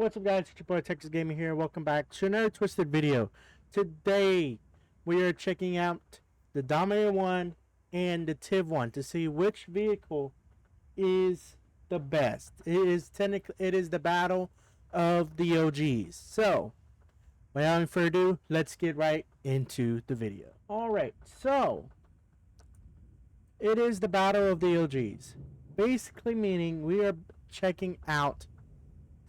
What's up, guys? It's your boy Texas Gaming here. Welcome back to another Twisted video. Today we are checking out the Dominator 1 and the Tiv 1 to see which vehicle is the best. It is the battle of the OGs. So without any further ado, let's get right into the video. Alright, so it is the battle of the OGs. Basically meaning we are checking out,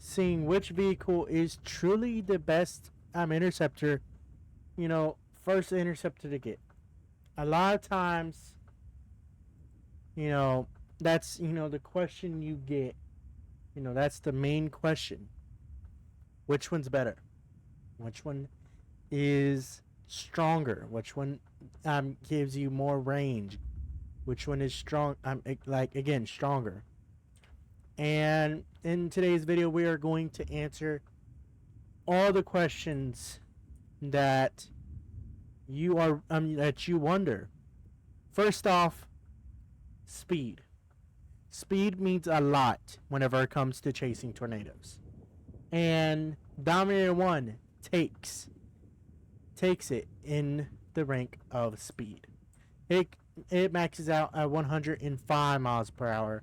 seeing which vehicle is truly the best interceptor, first interceptor to get. A lot of times, that's, the question you get, that's the main question. Which one's better? Which one is stronger? Which one gives you more range? Which one is strong? Stronger. And in today's video, we are going to answer all the questions that you wonder. First off, speed. Speed means a lot whenever it comes to chasing tornadoes. And Dominator 1 takes it in the rank of speed. It maxes out at 105 miles per hour,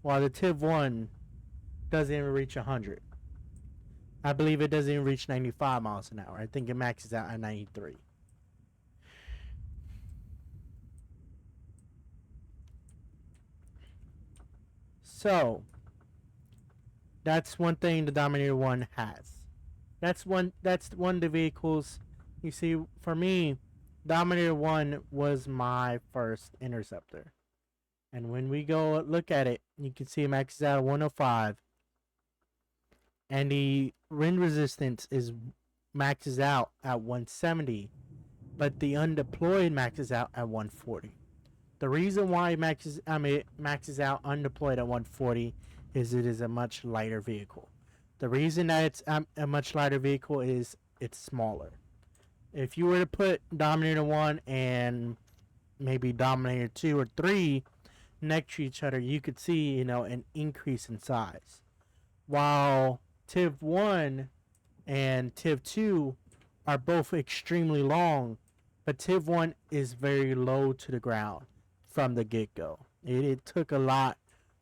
while the Tiv 1 doesn't even reach 100. I believe it doesn't even reach 95 miles an hour. I think it maxes out at 93. So, that's one thing the Dominator 1 has. That's one of the vehicles. You see, for me, Dominator 1 was my first interceptor. And when we go look at it, you can see it maxes out at 105. And the wind resistance maxes out at 170. But the undeployed maxes out at 140. The reason why it maxes out undeployed at 140 is it is a much lighter vehicle. The reason that it's a much lighter vehicle is it's smaller. If you were to put Dominator 1 and maybe Dominator 2 or 3 next to each other, you could see, an increase in size. While Tiv 1 and Tiv 2 are both extremely long, but Tiv 1 is very low to the ground from the get-go. It took a lot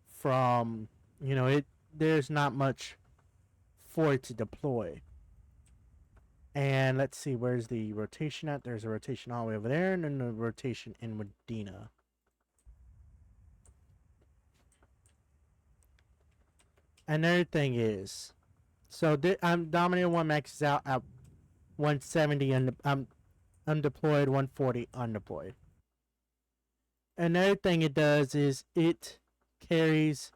from, there's not much for it to deploy. And let's see, where's the rotation at? There's a rotation all the way over there, and then a rotation in Medina. Another thing is, so Dominator 1 maxes out at 170 and undeployed, 140 undeployed. Another thing it does is it carries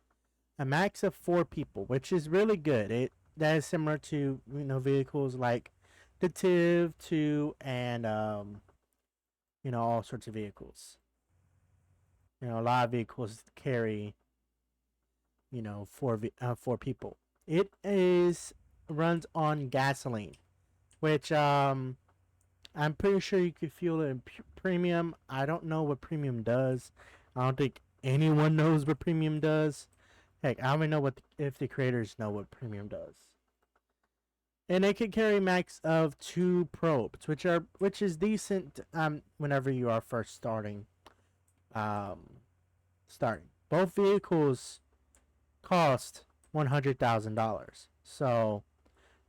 a max of 4 people, which is really good. That is similar to vehicles like the Tiv 2 and all sorts of vehicles. A lot of vehicles carry 4 people. It runs on gasoline, which I'm pretty sure you could fuel it in premium. I don't know what premium does. I don't think anyone knows what premium does. Heck, I don't even know if the creators know what premium does. And it can carry max of 2 probes, which is decent whenever you are first starting. Both vehicles cost $100,000. So,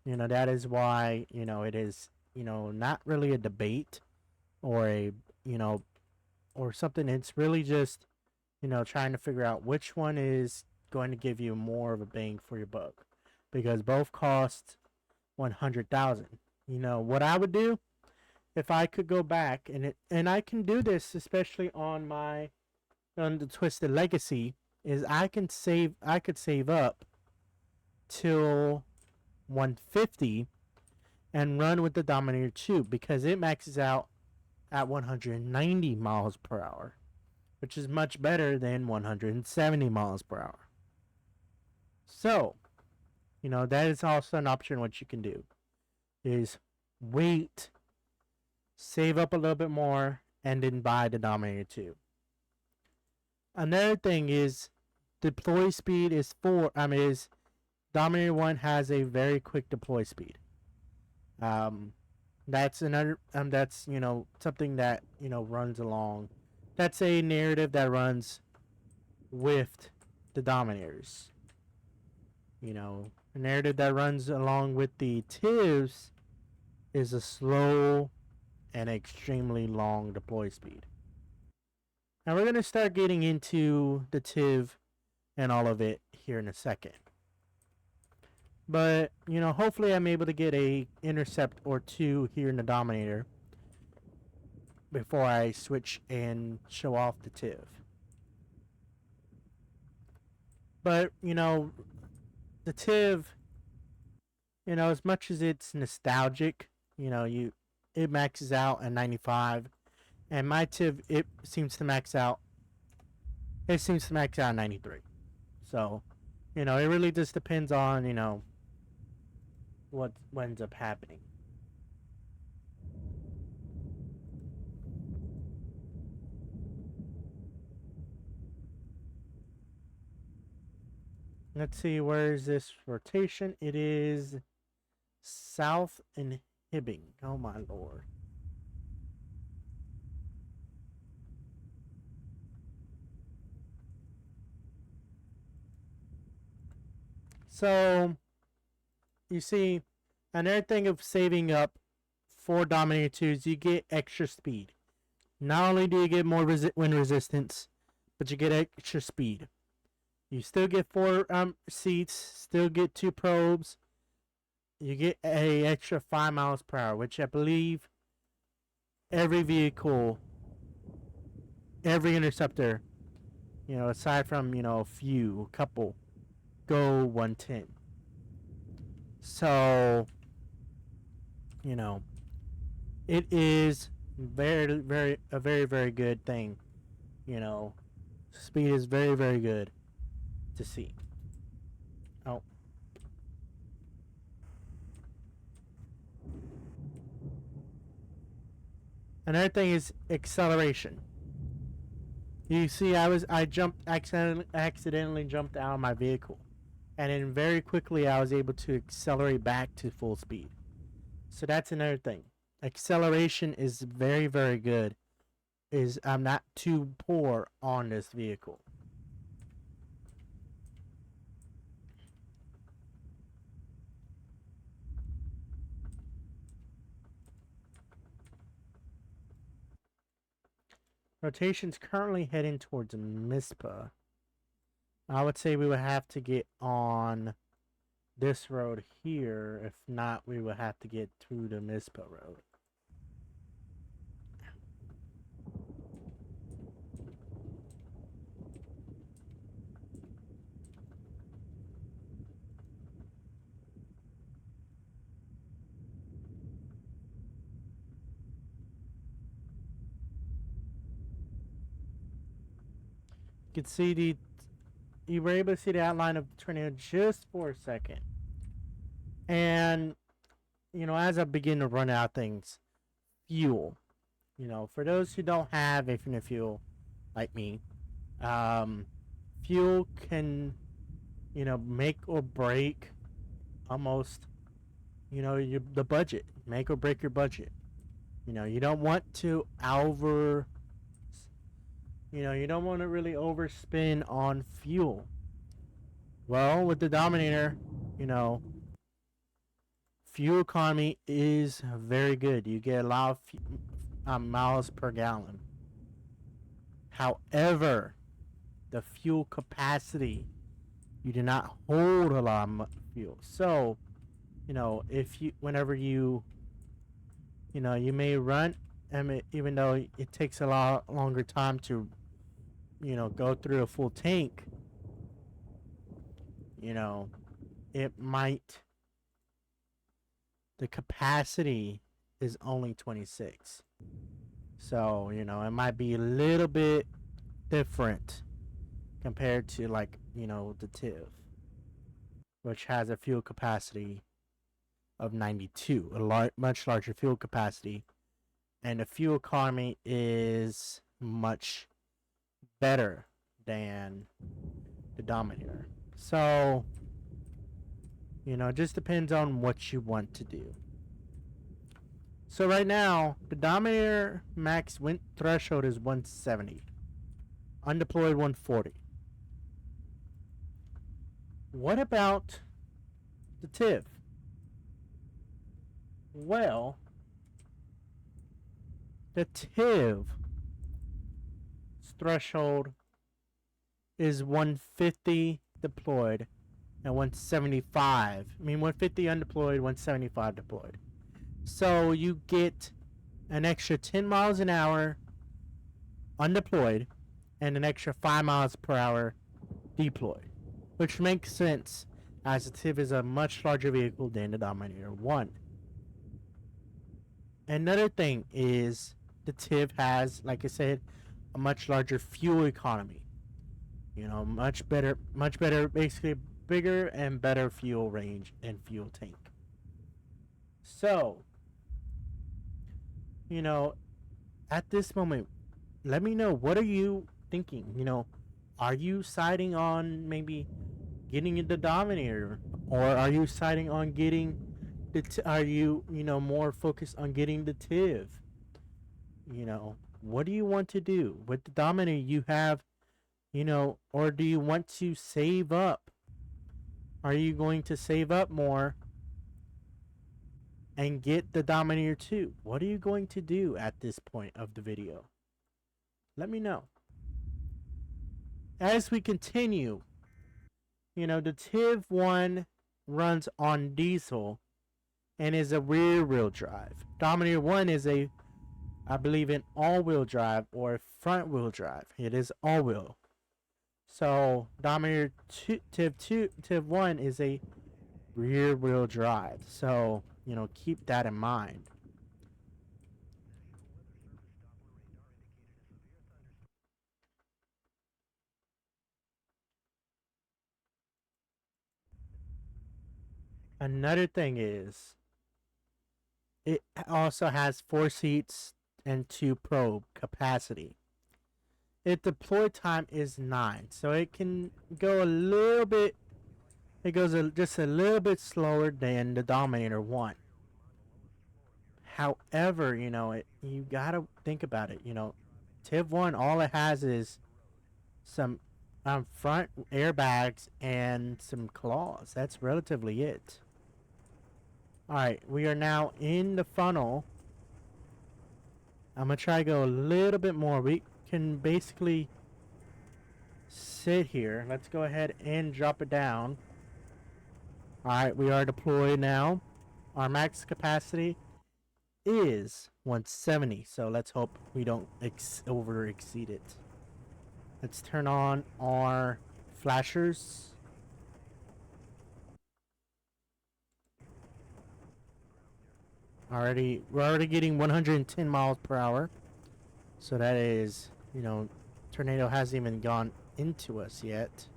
that is why, it is, not really a debate or or something. It's really just, trying to figure out which one is going to give you more of a bang for your buck, because both cost 100,000. What I would do if I could go back, and I can do this especially on the Twisted Legacy, is I could save up till 150 and run with the Dominator 2, because it maxes out at 190 miles per hour, which is much better than 170 miles per hour. So, that is also an option. What you can do is wait, save up a little bit more, and then buy the Dominator 2. Another thing is deploy speed is Dominator 1 has a very quick deploy speed. That's another that's something that runs along. That's a narrative that runs with the Dominators. A narrative that runs along with the TIVs is a slow and extremely long deploy speed. Now we're going to start getting into the TIV and all of it here in a second. But, hopefully I'm able to get a Intercept or two here in the Dominator before I switch and show off the TIV. But, the TIV, as much as it's nostalgic, it maxes out at 95. And my TIV, it seems to max out at 93. So, it really just depends on, what ends up happening. Let's see, where is this rotation? It is south in Hibbing. Oh my lord. So, you see, another thing of saving up for Dominator 2 is you get extra speed. Not only do you get more wind resistance, but you get extra speed. You still get 4 seats, still get 2 probes. You get a extra 5 miles per hour, which I believe every vehicle, every interceptor, aside from, a couple, go 110. So, it is very, very good thing. Speed is very, very good to see. Oh. Another thing is acceleration. You see, I accidentally jumped out of my vehicle, and then very quickly I was able to accelerate back to full speed. So that's another thing. Acceleration is very, very good. I'm not too poor on this vehicle. Rotation's currently heading towards Mispa. I would say we would have to get on this road here. If not, we would have to get through the Mispa road. You could see you were able to see the outline of the tornado just for a second. And, as I begin to run out things, fuel. For those who don't have infinite fuel, like me, fuel can, make or break almost, the budget. Make or break your budget. You don't want to you don't want to really overspend on fuel. Well, with the Dominator, fuel economy is very good. You get a lot of miles per gallon. However, the fuel capacity, you do not hold a lot of fuel. So, whenever you may run, even though it takes a lot longer time to, go through a full tank, it might, the capacity is only 26. So, it might be a little bit different compared to, like, the TIV, which has a fuel capacity of 92, a much larger fuel capacity, and the fuel economy is much better than the Dominator. So, You know, it just depends on what you want to do. So right now, the Dominator max wind threshold is 170. Undeployed 140. What about the TIV? Well, the TIV threshold is 150 deployed and 175. I mean, 150 undeployed, 175 deployed. So you get an extra 10 miles an hour undeployed and an extra 5 miles per hour deployed, which makes sense as the TIV is a much larger vehicle than the Dominator 1. Another thing is the TIV has, like I said, a much larger fuel economy. You know, much better, basically bigger and better fuel range and fuel tank. So, you know, at this moment, let me know, what are you thinking? You know, are you siding on maybe getting the Dominator, or are you siding on getting are you more focused on getting the TIV? You know, what do you want to do with the Dominator? You have, or do you want to save up? Are you going to save up more and get the Dominator 2? What are you going to do at this point of the video? Let me know. As we continue, the TIV 1 runs on diesel and is a rear-wheel drive. Dominator 1 is I believe, an all-wheel drive or front-wheel drive. It is all-wheel. So Dominator TIV 1 is a rear-wheel drive. So, keep that in mind. Another thing is, it also has 4 seats and 2 probe capacity. Its deploy time is 9, so it can go a little bit. It goes just a little bit slower than the Dominator 1. However, you gotta think about it. TIV 1, all it has is some front airbags and some claws. That's relatively it. Alright, we are now in the funnel. I'm gonna try to go a little bit more. We can basically sit here. Let's go ahead and drop it down. Alright, we are deployed now. Our max capacity is 170, so let's hope we don't over exceed it. Let's turn on our flashers. We're already getting 110 miles per hour. So that is, tornado hasn't even gone into us yet.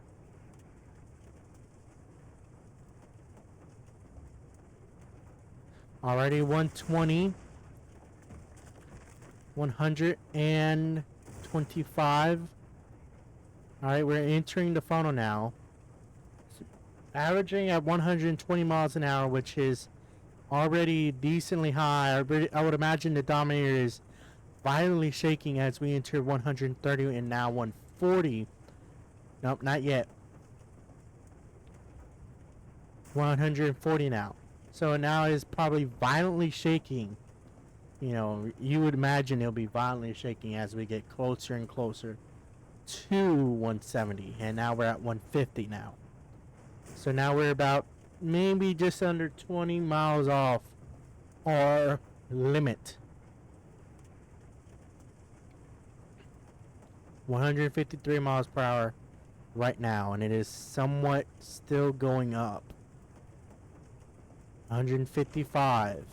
Already 120. 125. Alright, we're entering the funnel now. Averaging at 120 miles an hour, which is already decently high. I would imagine the Dominator is violently shaking as we enter 130 and now 140. Nope, not yet. 140 now. So now it is probably violently shaking. You would imagine it'll be violently shaking as we get closer and closer to 170. And now we're at 150 now. So now we're about maybe just under 20 miles off our limit. 153 miles per hour right now, and it is somewhat still going up. 155.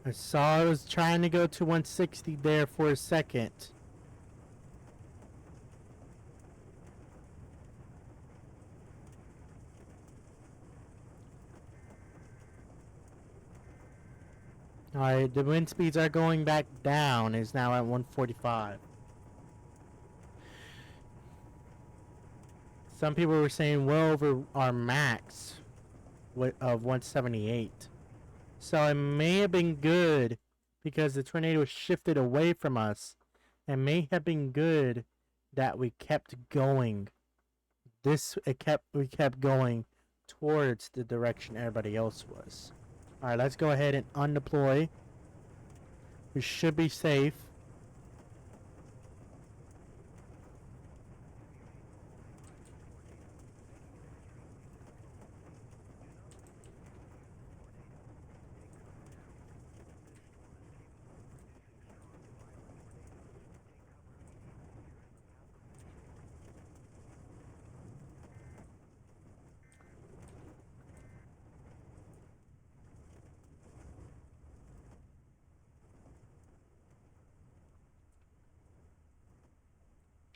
I saw I was trying to go to 160 there for a second. Alright, the wind speeds are going back down. It's now at 145. Some people were saying well over our max of 178. So it may have been good because the tornado shifted away from us. It may have been good that we kept going. We kept going towards the direction everybody else was. Alright, let's go ahead and undeploy. We should be safe.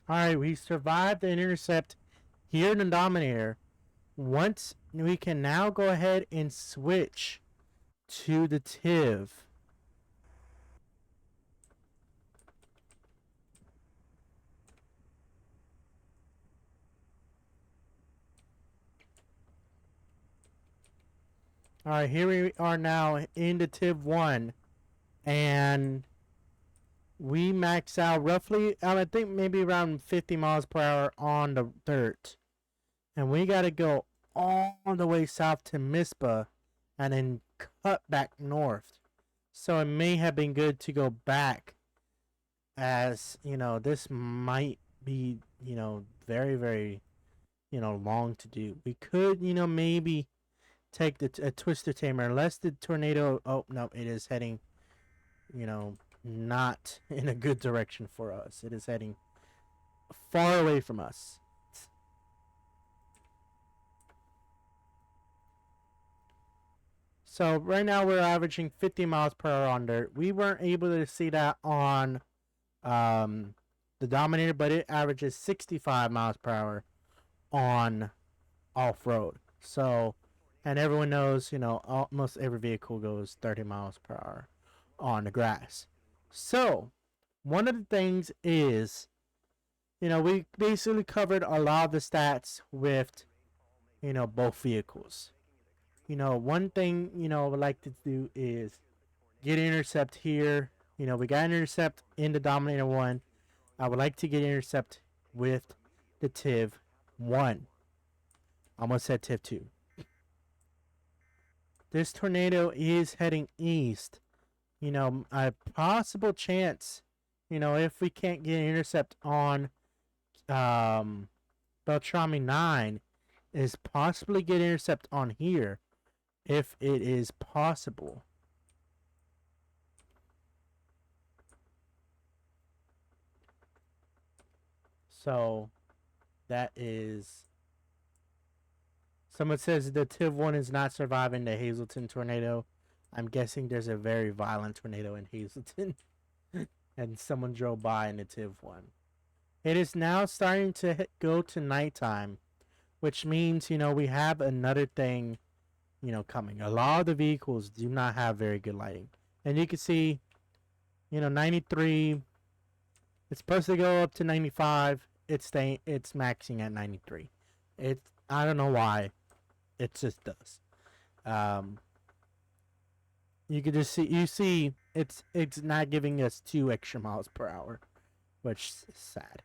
Alright, we survived the intercept here in the Dominator. Once we can now go ahead and switch to the TIV. Alright, here we are now in the TIV 1. And we max out roughly, I think maybe around 50 miles per hour on the dirt. And we gotta go all the way south to Mispa and then cut back north. So it may have been good to go back, as, you know, this might be, you know, very, very, you know, long to do. We could, you know, maybe take a twister tamer unless the tornado, oh no, it is heading, you know, not in a good direction for us. It is heading far away from us. So right now we're averaging 50 miles per hour on dirt. We weren't able to see that on the Dominator, but it averages 65 miles per hour on off-road. So, and everyone knows, you know, almost every vehicle goes 30 miles per hour on the grass. So, one of the things is, you know, we basically covered a lot of the stats with, you know, both vehicles. You know, one thing, you know, I would like to do is get Intercept here. You know, we got Intercept in the Dominator 1. I would like to get Intercept with the TIV 1. I almost said TIV 2. This tornado is heading east. You know, a possible chance, you know, if we can't get Intercept on Beltrami 9, is possibly get Intercept on here, if it is possible. So, that is... Someone says the TIV 1 is not surviving the Hazleton tornado. I'm guessing there's a very violent tornado in Hazleton. And someone drove by in the TIV 1. It is now starting to go to nighttime, which means, you know, we have another thing, you know, coming. A lot of the vehicles do not have very good lighting. And you can see, you know, 93, it's supposed to go up to 95. It's maxing at 93. I don't know why. It just does. You can just see it's not giving us 2 extra miles per hour, which is sad.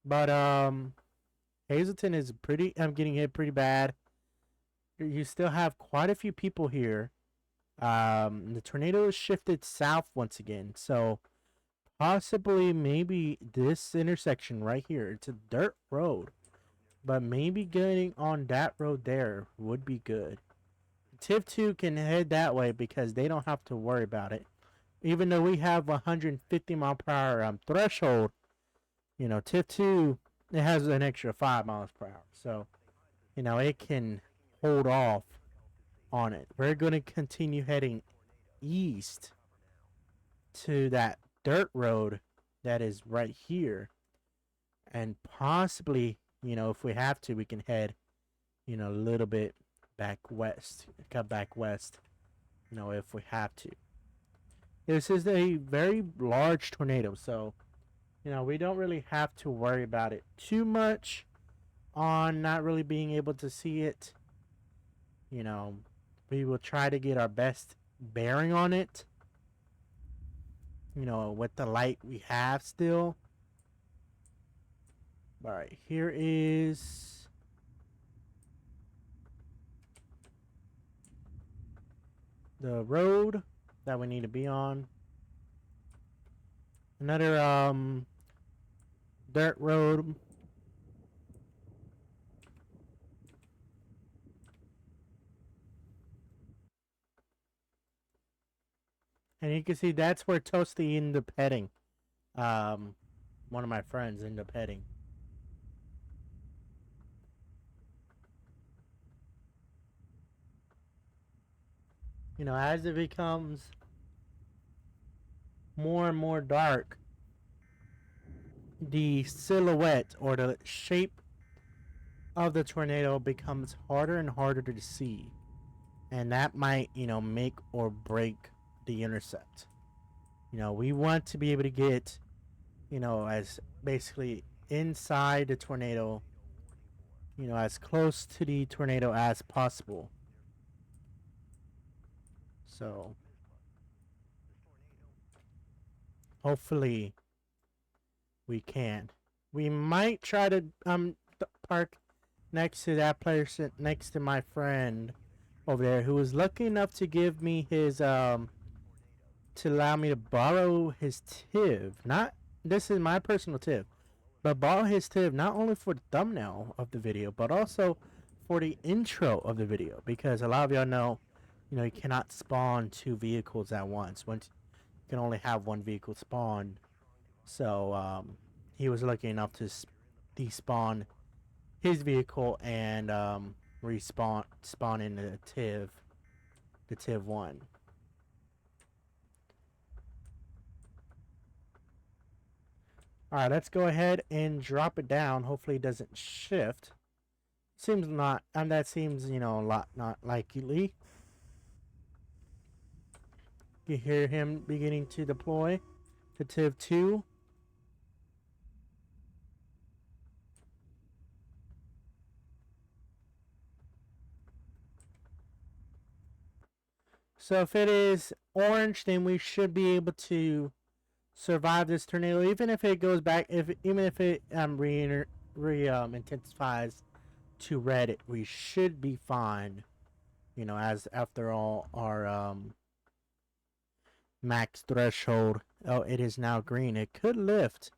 But Hazleton is pretty, I'm getting hit pretty bad. You still have quite a few people here. The tornado has shifted south once again, so possibly maybe this intersection right here, it's a dirt road, but maybe getting on that road there would be good. TIV 2 can head that way because they don't have to worry about it. Even though we have 150 mile per hour threshold, you know, TIV 2, it has an extra 5 miles per hour. So, you know, it can hold off on it. We're going to continue heading east to that dirt road that is right here. And possibly, you know, if we have to, we can head, you know, a little bit back west. Cut back west. you know, if we have to. This is a very large tornado, so, you know, we don't really have to worry about it too much on not really being able to see it. You know, we will try to get our best bearing on it, you know, with the light we have still. Alright, here is the road that we need to be on. Another dirt road. And you can see that's where Toasty ended up heading. One of my friends ended up heading. You know, as it becomes more and more dark, the silhouette or the shape of the tornado becomes harder and harder to see. And that might, you know, make or break the intercept. You know, we want to be able to get, you know, as basically inside the tornado, you know, as close to the tornado as possible. So, hopefully, we can. We might try to park next to that person, next to my friend over there, who was lucky enough to give me his to allow me to borrow his TIV. Not this is my personal TIV, but borrow his TIV not only for the thumbnail of the video, but also for the intro of the video, because a lot of y'all know, you know, you cannot spawn two vehicles at once. Once you can only have one vehicle spawn. So he was lucky enough to despawn his vehicle and spawn in the TIV 1. Alright, let's go ahead and drop it down. Hopefully it doesn't shift. Seems not, that seems, you know, a lot not likely. You hear him beginning to deploy to TIV 2. So if it is orange, then we should be able to survive this tornado, even if it goes back. Even if it intensifies to red, we should be fine. You know, as after all, our max threshold. Oh, it is now green. It could lift.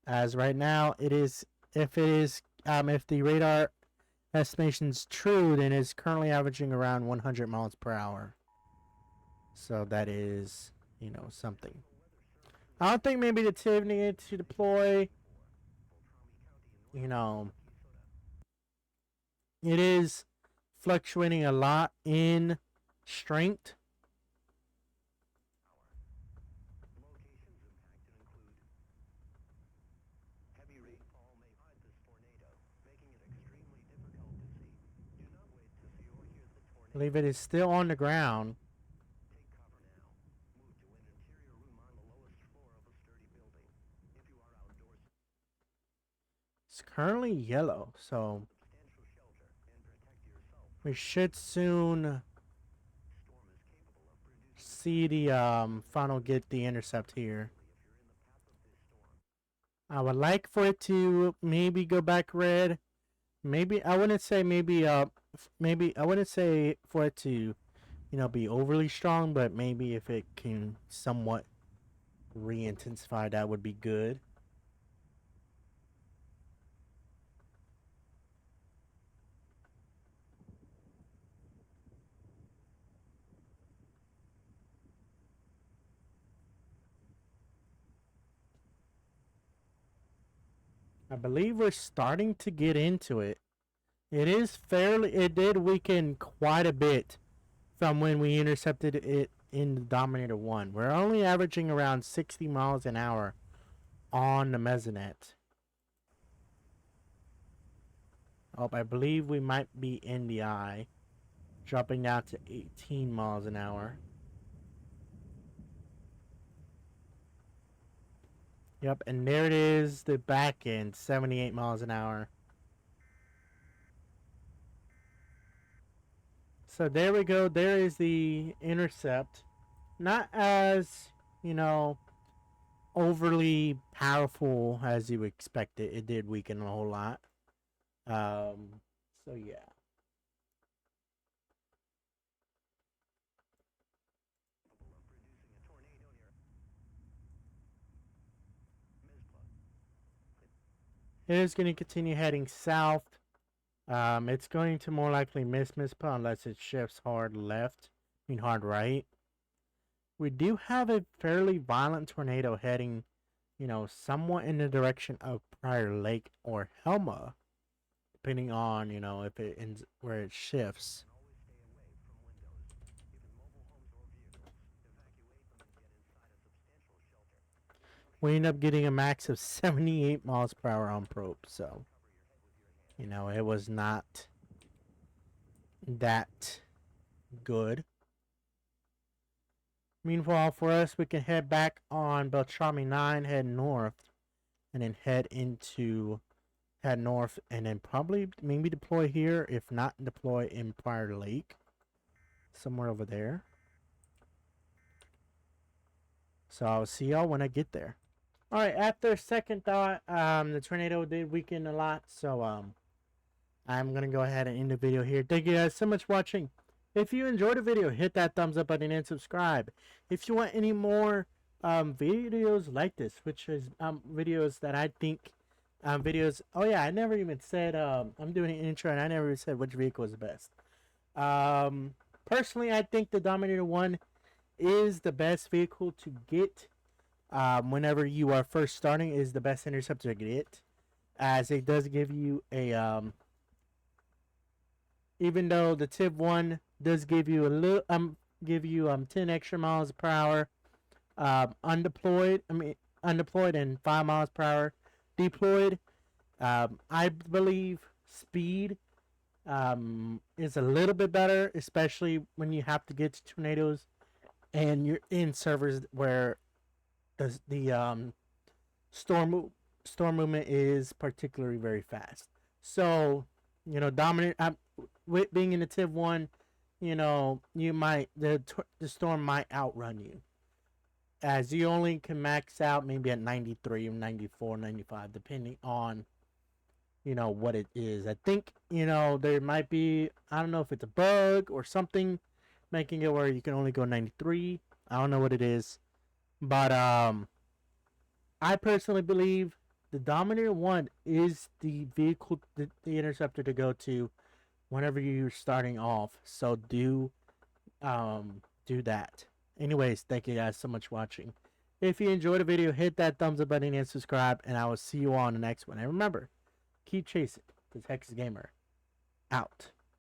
As right now, it is. If the radar estimation's true, then it's currently averaging around 100 miles per hour. So that is, you know, something. I don't think maybe the TIV needed to deploy. You know, it is fluctuating a lot in strength. I believe it is still on the ground. It's currently yellow, so we should soon see the final get the intercept here. I would like for it to maybe go back red. Maybe I wouldn't say maybe I wouldn't say for it to, you know, be overly strong, but maybe if it can somewhat re-intensify, that would be good. I believe we're starting to get into it. It did weaken quite a bit from when we intercepted it in the Dominator 1. We're only averaging around 60 miles an hour on the mesonet. Oh, I believe we might be in the eye. dropping down to 18 miles an hour. Yep, and there it is, the back end, 78 miles an hour. So there we go. There is the Intercept. Not as, you know, overly powerful as you expect it. It did weaken a whole lot. So yeah. It is going to continue heading south. It's going to more likely miss Mizpah unless it shifts hard left. I mean hard right. We do have a fairly violent tornado heading, you know, somewhat in the direction of Prior Lake or Helma, depending on, you know, if it ends where it shifts. We end up getting a max of 78 miles per hour on probe, so you know it was not that good. Meanwhile, for us, we can head back on Beltrami 9, head north, and then head north, and then probably maybe deploy here, if not deploy in Prior Lake, somewhere over there. So I'll see y'all when I get there. All right, after second thought, the tornado did weaken a lot, so I'm gonna go ahead and end the video here. Thank you guys so much for watching. If you enjoyed the video, hit that thumbs up button and subscribe. If you want any more videos like this, which is videos that I think videos. Oh yeah, I never even said I'm doing an intro, and I never said which vehicle is the best. Personally, I think the Dominator 1 is the best vehicle to get. Whenever you are first starting, is the best interceptor to get, as it does give you a even though the TIV 1 does give you a little 10 extra miles per hour undeployed and 5 miles per hour deployed. I believe speed is a little bit better, especially when you have to get to tornadoes and you're in servers where the storm movement is particularly very fast. So, you know, with being in the TIV 1, you know, you might the storm might outrun you, as you only can max out maybe at 93 or 94, 95, depending on, you know, what it is. I think, you know, there might be, I don't know if it's a bug or something making it where you can only go 93. I don't know what it is, but I personally believe the Dominator 1 is the vehicle, the interceptor to go to whenever you're starting off. So do that. Anyways, thank you guys so much for watching. If you enjoyed the video, hit that thumbs up button and subscribe, and I will see you all on the next one. And remember, keep chasing, because Hex Gamer out.